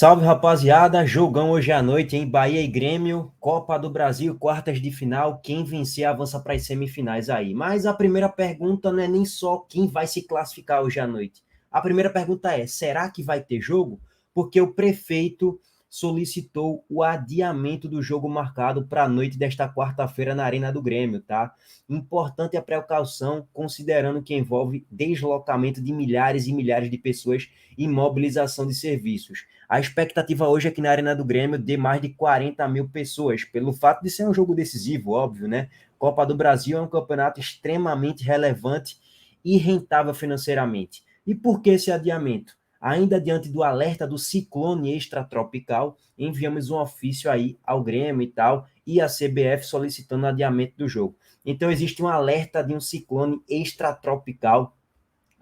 Salve, rapaziada! Jogão hoje à noite em Bahia e Grêmio, Copa do Brasil, quartas de final. Quem vencer avança para as semifinais aí. Mas a primeira pergunta não é nem só quem vai se classificar hoje à noite. A primeira pergunta é: será que vai ter jogo? Porque o prefeito solicitou o adiamento do jogo marcado para a noite desta quarta-feira na Arena do Grêmio, tá? Importante a precaução, considerando que envolve deslocamento de milhares e milhares de pessoas e mobilização de serviços. A expectativa hoje é que na Arena do Grêmio dê mais de 40 mil pessoas, pelo fato de ser um jogo decisivo, óbvio, né? Copa do Brasil é um campeonato extremamente relevante e rentável financeiramente. E por que esse adiamento? Ainda diante do alerta do ciclone extratropical, enviamos um ofício aí ao Grêmio e tal, e a CBF solicitando o adiamento do jogo. Então existe um alerta de um ciclone extratropical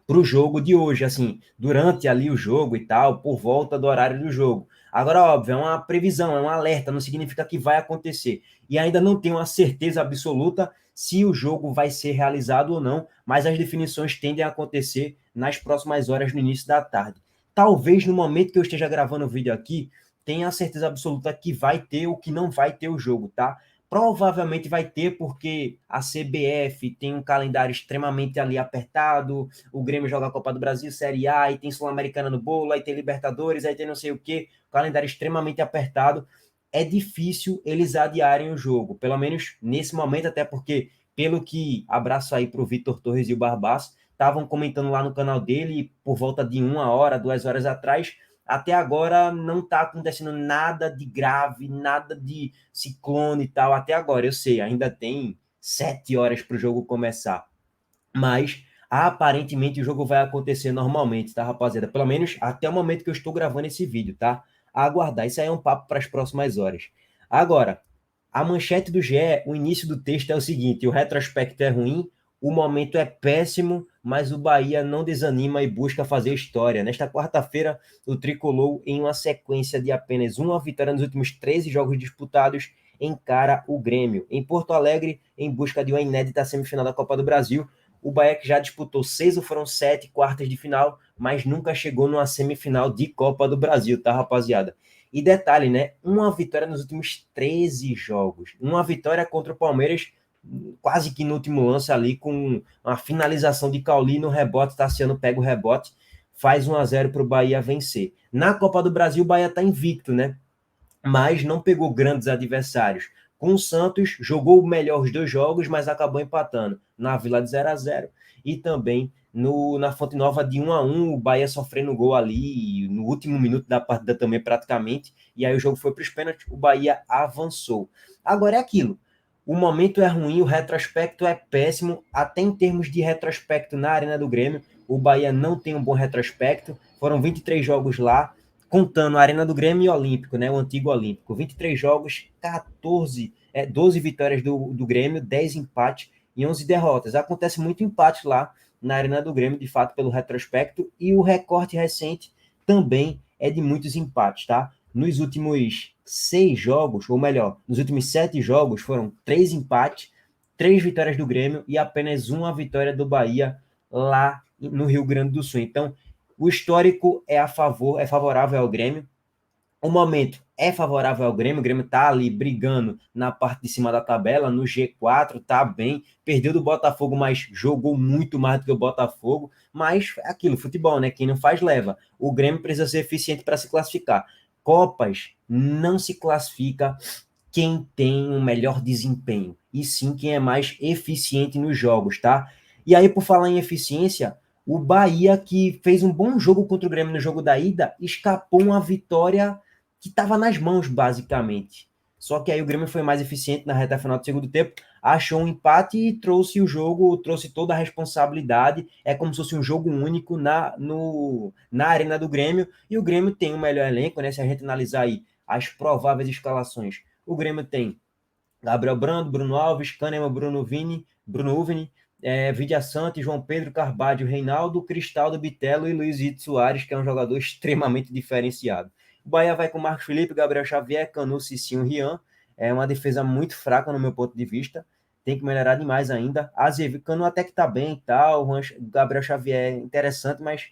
para o jogo de hoje, assim, durante ali o jogo e tal, por volta do horário do jogo. Agora, óbvio, é uma previsão, é um alerta, não significa que vai acontecer. E ainda não tenho uma certeza absoluta se o jogo vai ser realizado ou não, mas as definições tendem a acontecer nas próximas horas, no início da tarde. Talvez no momento que eu esteja gravando o vídeo aqui, tenha a certeza absoluta que vai ter ou que não vai ter o jogo, tá? Provavelmente vai ter, porque a CBF tem um calendário extremamente ali apertado, o Grêmio joga a Copa do Brasil, Série A, aí tem Sul-Americana no bolo, aí tem Libertadores, aí tem não sei o quê, calendário extremamente apertado. É difícil eles adiarem o jogo, pelo menos nesse momento, até porque, pelo que abraço aí para o Vitor Torres e o Barbaço, estavam comentando lá no canal dele, por volta de 1 hora, 2 horas atrás, até agora não está acontecendo nada de grave, nada de ciclone e tal, até agora, eu sei, ainda tem 7 horas para o jogo começar, mas aparentemente o jogo vai acontecer normalmente, tá, rapaziada? Pelo menos até o momento que eu estou gravando esse vídeo, tá? A aguardar. Isso aí é um papo para as próximas horas. Agora, a manchete do GE, o início do texto é o seguinte: o retrospecto é ruim, o momento é péssimo, mas o Bahia não desanima e busca fazer história. Nesta quarta-feira, o tricolor, em uma sequência de apenas uma vitória nos últimos 13 jogos disputados, encara o Grêmio em Porto Alegre em busca de uma inédita semifinal da Copa do Brasil. O Bahia que já disputou 6 ou foram 7 quartas de final, mas nunca chegou numa semifinal de Copa do Brasil, tá, rapaziada? E detalhe, né? Uma vitória nos últimos 13 jogos. Uma vitória contra o Palmeiras, quase que no último lance ali, com uma finalização de Cauli no rebote. Tassiano pega o rebote, faz 1-0 para o Bahia vencer. Na Copa do Brasil, o Bahia está invicto, né? Mas não pegou grandes adversários. Com o Santos, jogou melhor os dois jogos, mas acabou empatando na Vila de 0-0 e também na Fonte Nova de 1-1, o Bahia sofrendo gol ali no último minuto da partida também praticamente, e aí o jogo foi para os pênaltis, o Bahia avançou. Agora é aquilo, o momento é ruim, o retrospecto é péssimo, até em termos de retrospecto na Arena do Grêmio, o Bahia não tem um bom retrospecto, foram 23 jogos lá, contando a Arena do Grêmio e Olímpico, né, o antigo Olímpico. 23 jogos, 12 vitórias do Grêmio, 10 empates e 11 derrotas. Acontece muito empate lá na Arena do Grêmio, de fato, pelo retrospecto, e o recorte recente também é de muitos empates, tá? Nos últimos 6 jogos, ou melhor, nos últimos 7 jogos, foram 3 empates, 3 vitórias do Grêmio e apenas uma vitória do Bahia lá no Rio Grande do Sul. Então, o histórico é favorável ao Grêmio. O momento é favorável ao Grêmio. O Grêmio está ali brigando na parte de cima da tabela, no G4, tá bem. Perdeu do Botafogo, mas jogou muito mais do que o Botafogo. Mas é aquilo, futebol, né? Quem não faz, leva. O Grêmio precisa ser eficiente para se classificar. Copas não se classifica quem tem um melhor desempenho, e sim quem é mais eficiente nos jogos, tá? E aí, por falar em eficiência, o Bahia, que fez um bom jogo contra o Grêmio no jogo da ida, escapou uma vitória que estava nas mãos, basicamente. Só que aí o Grêmio foi mais eficiente na reta final do segundo tempo, achou um empate e trouxe o jogo, trouxe toda a responsabilidade. É como se fosse um jogo único na Arena do Grêmio, e o Grêmio tem o melhor elenco, né? Se a gente analisar aí as prováveis escalações, o Grêmio tem Gabriel Brando, Bruno Alves, Kahneman, Bruno Uvini, Vidia Sante, João Pedro, Carvalho, Reinaldo, Cristaldo, Bitelo e Luiz Vitor Soares, que é um jogador extremamente diferenciado. O Bahia vai com Marcos Felipe, Gabriel Xavier, Canu, Cicinho, Rian. É uma defesa muito fraca no meu ponto de vista. Tem que melhorar demais ainda. Azevedo, Canu até que tá bem e tal. Gabriel Xavier é interessante, mas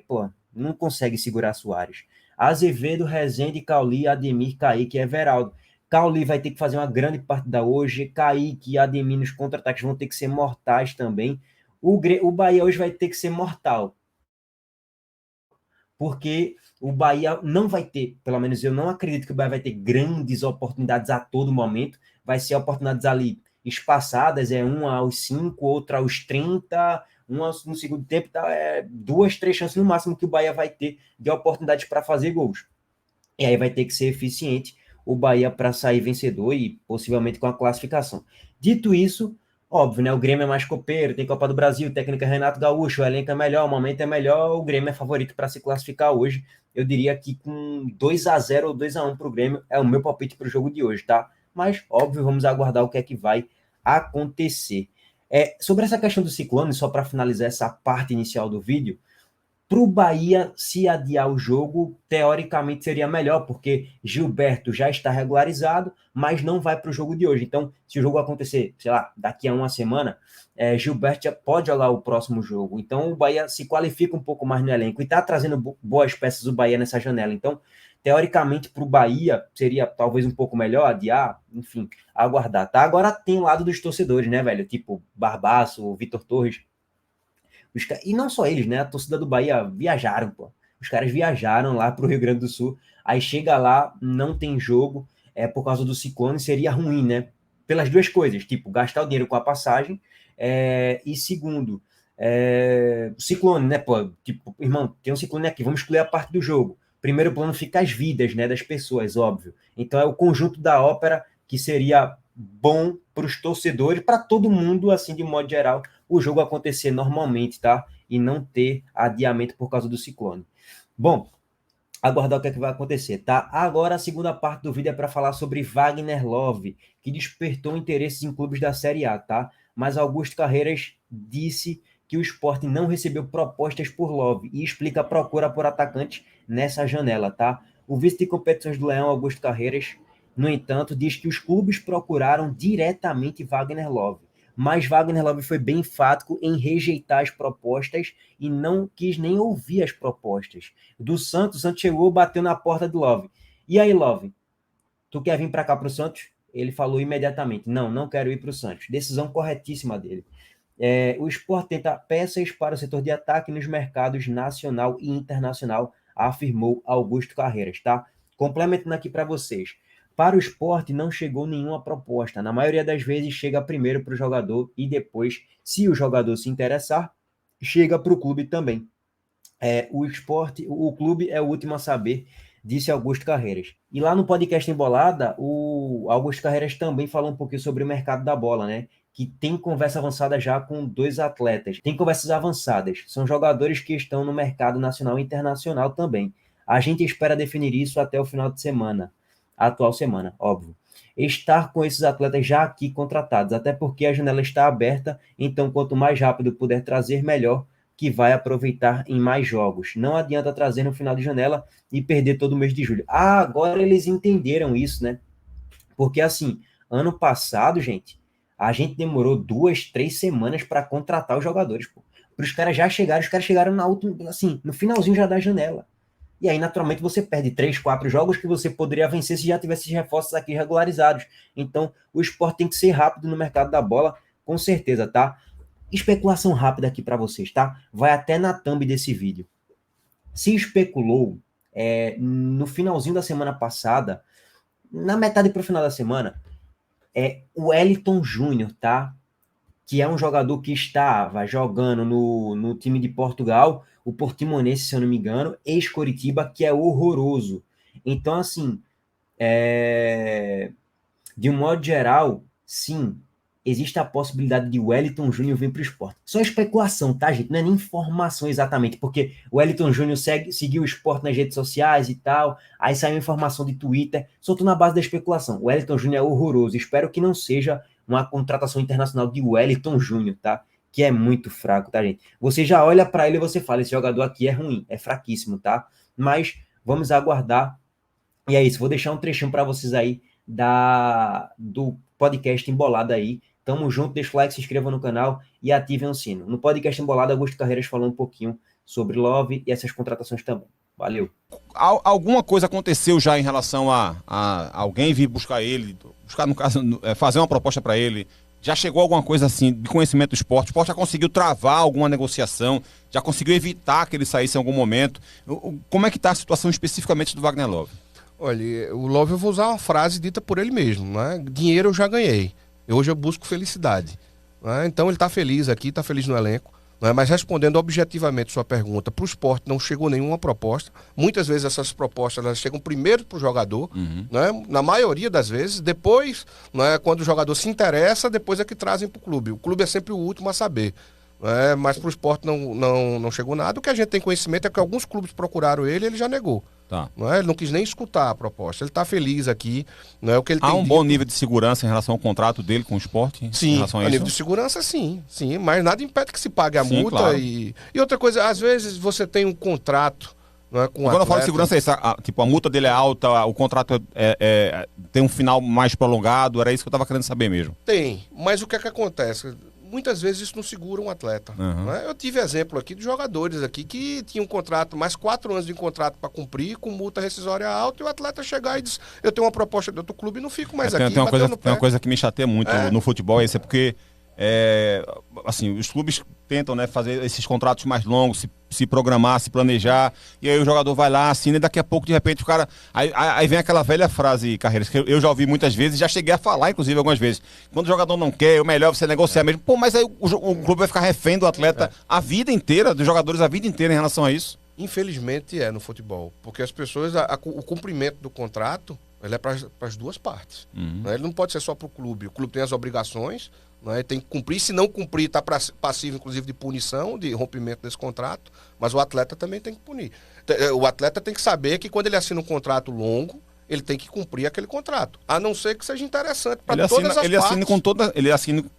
pô, não consegue segurar Soares. Azevedo, Rezende, Cauli, Ademir, Kaique e Everaldo. Cauli vai ter que fazer uma grande partida hoje. Kaique e Ademir nos contra-ataques vão ter que ser mortais também. O Bahia hoje vai ter que ser mortal, porque o Bahia não vai ter, pelo menos eu não acredito que o Bahia vai ter grandes oportunidades a todo momento. Vai ser oportunidades ali espaçadas, uma aos 5, outra aos 30, uma no segundo tempo, tá, duas, três chances no máximo que o Bahia vai ter de oportunidades para fazer gols. E aí vai ter que ser eficiente o Bahia para sair vencedor e possivelmente com a classificação. Dito isso, óbvio, né? O Grêmio é mais copeiro, tem Copa do Brasil, técnica Renato Gaúcho, o elenco é melhor, o momento é melhor, o Grêmio é favorito para se classificar hoje. Eu diria que com 2-0 ou 2-1 para o Grêmio é o meu palpite para o jogo de hoje, tá? Mas, óbvio, vamos aguardar o que é que vai acontecer. Sobre essa questão do Ciclone, só para finalizar essa parte inicial do vídeo, para o Bahia se adiar o jogo, teoricamente seria melhor, porque Gilberto já está regularizado, mas não vai para o jogo de hoje. Então, se o jogo acontecer, sei lá, daqui a uma semana, Gilberto já pode jogar o próximo jogo. Então, o Bahia se qualifica um pouco mais no elenco e está trazendo boas peças do Bahia nessa janela. Então, teoricamente, para o Bahia, seria talvez um pouco melhor adiar, enfim, aguardar, tá? Agora tem o lado dos torcedores, né, velho? Tipo, Barbaço, Vitor Torres. E não só eles, né? A torcida do Bahia viajaram, pô. Os caras viajaram lá para o Rio Grande do Sul. Aí chega lá, não tem jogo, por causa do ciclone, seria ruim, né? Pelas duas coisas, tipo, gastar o dinheiro com a passagem, e segundo, o ciclone, né? Pô, tipo, irmão, tem um ciclone aqui, vamos excluir a parte do jogo. Primeiro plano fica as vidas, né, das pessoas, óbvio. Então é o conjunto da ópera que seria bom para os torcedores, para todo mundo, assim, de modo geral, o jogo acontecer normalmente, tá? E não ter adiamento por causa do ciclone. Bom, aguardar o que é que vai acontecer, tá? Agora a segunda parte do vídeo é para falar sobre Wagner Love, que despertou interesses em clubes da Série A, tá? Mas Augusto Carreiras disse que o Sport não recebeu propostas por Love e explica a procura por atacantes nessa janela, tá? O vice de competições do Leão, Augusto Carreiras, no entanto, diz que os clubes procuraram diretamente Wagner Love, mas Wagner Love foi bem enfático em rejeitar as propostas e não quis nem ouvir as propostas do Santos. O Santos chegou, bateu na porta do Love. E aí, Love, tu quer vir para cá para o Santos? Ele falou imediatamente, não quero ir para o Santos. Decisão corretíssima dele. O Sport tenta peças para o setor de ataque nos mercados nacional e internacional, afirmou Augusto Carreiras, tá? Complementando aqui para vocês. Para o Sport não chegou nenhuma proposta. Na maioria das vezes chega primeiro para o jogador e depois, se o jogador se interessar, chega para o clube também. O clube é o último a saber, disse Augusto Carreiras. E lá no podcast Embolada, o Augusto Carreiras também falou um pouquinho sobre o mercado da bola, né? Que tem conversa avançada já com dois atletas. Tem conversas avançadas. São jogadores que estão no mercado nacional e internacional também. A gente espera definir isso até o final de semana, a atual semana, óbvio. Estar com esses atletas já aqui contratados, até porque a janela está aberta, então quanto mais rápido puder trazer, melhor, que vai aproveitar em mais jogos. Não adianta trazer no final de janela e perder todo o mês de julho. Agora eles entenderam isso, né? Porque assim, ano passado, gente, a gente demorou 2, 3 semanas para contratar os jogadores, pô. Para os caras chegaram na última, assim, no finalzinho já da janela. E aí, naturalmente, você perde 3, 4 jogos que você poderia vencer se já tivesse reforços aqui regularizados. Então, o esporte tem que ser rápido no mercado da bola, com certeza, tá? Especulação rápida aqui para vocês, tá? Vai até na thumb desse vídeo. Se especulou no finalzinho da semana passada, na metade para o final da semana, o Wellington Júnior, tá? Que é um jogador que estava jogando no time de Portugal, o Portimonense, se eu não me engano, ex-Coritiba, que é horroroso. Então, assim, de um modo geral, sim, existe a possibilidade de Wellington Júnior vir para o esporte. Só especulação, tá, gente? Não é nem informação exatamente, porque o Wellington Júnior seguiu o esporte nas redes sociais e tal, aí saiu informação de Twitter, só tô na base da especulação. O Wellington Júnior é horroroso, espero que não seja uma contratação internacional de Wellington Júnior, tá? Que é muito fraco, tá, gente? Você já olha para ele e você fala, esse jogador aqui é ruim, é fraquíssimo, tá? Mas vamos aguardar. E é isso, vou deixar um trechinho para vocês aí do podcast Embolada aí. Tamo junto, deixa o like, se inscreva no canal e ativem o sino. No podcast Embolada, Augusto Carreiras falou um pouquinho sobre Love e essas contratações também. Valeu. Alguma coisa aconteceu já em relação a alguém vir buscar ele, no caso, fazer uma proposta para ele? Já chegou alguma coisa assim de conhecimento do esporte? O esporte já conseguiu travar alguma negociação? Já conseguiu evitar que ele saísse em algum momento? Como é que está a situação especificamente do Wagner Love? Olha, o Love, eu vou usar uma frase dita por ele mesmo, né? Dinheiro eu já ganhei. Hoje eu busco felicidade. Né? Então ele está feliz aqui, está feliz no elenco. Né? Mas respondendo objetivamente sua pergunta, para o esporte não chegou nenhuma proposta. Muitas vezes essas propostas elas chegam primeiro para o jogador, né? Na maioria das vezes. Depois, né, quando o jogador se interessa, depois é que trazem para o clube. O clube é sempre o último a saber. Mas para o esporte não chegou nada. O que a gente tem conhecimento é que alguns clubes procuraram ele e ele já negou. Tá. Ele não quis nem escutar a proposta. Ele está feliz aqui. O que ele Há tem bom nível de segurança em relação ao contrato dele com o esporte? Sim, em relação a nível isso? de segurança, sim. Mas nada impede que se pague a multa. Claro. E outra coisa, às vezes você tem um contrato com Quando eu falo de segurança, é isso. A multa dele é alta, o contrato tem um final mais prolongado. Era isso que eu estava querendo saber mesmo. Tem, mas o que é que acontece? Muitas vezes isso não segura um atleta. Eu tive exemplo aqui de jogadores aqui que tinham um contrato, mais 4 anos de contrato para cumprir, com multa rescisória alta, e o atleta chegar e diz, eu tenho uma proposta de outro clube e não fico mais aqui. Tem uma coisa que me chateia muito no futebol, é porque assim, os clubes tentam, né, fazer esses contratos mais longos, se programar, se planejar, e aí o jogador vai lá, assina, e daqui a pouco, de repente, o cara... Aí vem aquela velha frase, Carreiras, que eu já ouvi muitas vezes, já cheguei a falar, inclusive, algumas vezes. Quando o jogador não quer, o melhor é você negociar mesmo. Pô, mas aí o clube vai ficar refém do atleta a vida inteira, dos jogadores a vida inteira em relação a isso? Infelizmente no futebol, porque as pessoas, o cumprimento do contrato, ele é para as duas partes. Ele não pode ser só para o clube tem as obrigações, tem que cumprir, se não cumprir está passivo inclusive de punição, de rompimento desse contrato, mas o atleta também tem que punir. O atleta tem que saber que quando ele assina um contrato longo, ele tem que cumprir aquele contrato, a não ser que seja interessante para todas as partes. Ele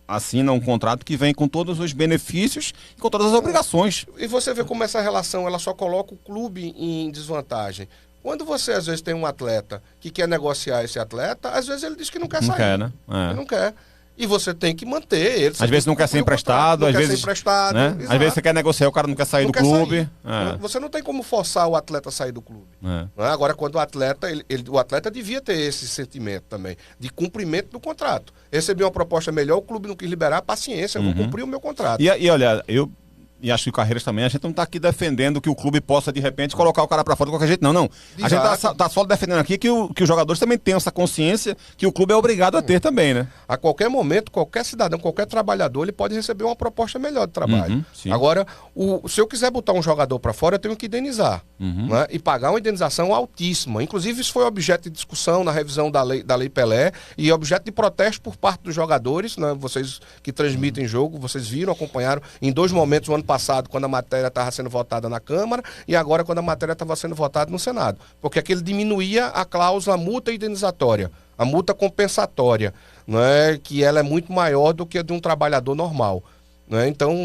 assina um contrato que vem com todos os benefícios e com todas as obrigações. E você vê como essa relação ela só coloca o clube em desvantagem. Quando você, às vezes, tem um atleta que quer negociar esse atleta, às vezes ele diz que não quer sair. Não quer, né? Ele não quer. E você tem que manter ele. Às vezes não quer ser emprestado, às vezes... Né? Às vezes você quer negociar, o cara não quer sair do clube. Você não tem como forçar o atleta a sair do clube. Agora, quando o atleta, o atleta devia ter esse sentimento também, de cumprimento do contrato. Recebi uma proposta melhor, o clube não quis liberar, paciência, eu vou cumprir o meu contrato. E olha, e acho que o Carreiras também, a gente não está aqui defendendo que o clube possa, de repente, colocar o cara para fora de qualquer jeito, não. A gente tá só defendendo aqui que os jogadores também tenham essa consciência que o clube é obrigado a ter também, né? A qualquer momento, qualquer cidadão, qualquer trabalhador, ele pode receber uma proposta melhor de trabalho. Agora, se eu quiser botar um jogador para fora, eu tenho que indenizar. E pagar uma indenização altíssima. Inclusive, isso foi objeto de discussão na revisão da lei Pelé e objeto de protesto por parte dos jogadores, né? Vocês que transmitem jogo, vocês viram, acompanharam em 2 momentos o ano passado, quando a matéria estava sendo votada na Câmara, e agora quando a matéria estava sendo votada no Senado. Porque aquele diminuía a cláusula multa indenizatória, a multa compensatória, né, que ela é muito maior do que a de um trabalhador normal. Né? Então,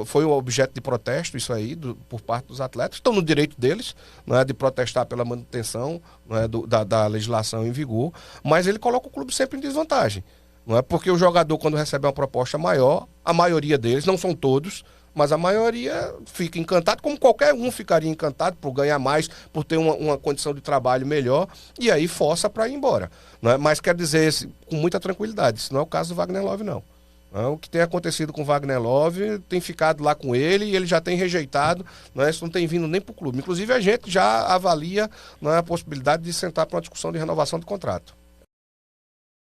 foi um objeto de protesto isso aí, por parte dos atletas. Estão no direito deles, né, de protestar pela manutenção, né, da legislação em vigor, mas ele coloca o clube sempre em desvantagem. Não é porque o jogador, quando recebe uma proposta maior, a maioria deles, não são todos, mas a maioria fica encantado, como qualquer um ficaria encantado por ganhar mais, por ter uma condição de trabalho melhor, e aí força para ir embora. Né? Mas quer dizer, com muita tranquilidade, isso não é o caso do Wagner Love, não. O que tem acontecido com o Wagner Love tem ficado lá com ele e ele já tem rejeitado, né? Isso não tem vindo nem para o clube. Inclusive a gente já avalia, né, a possibilidade de sentar para uma discussão de renovação do contrato.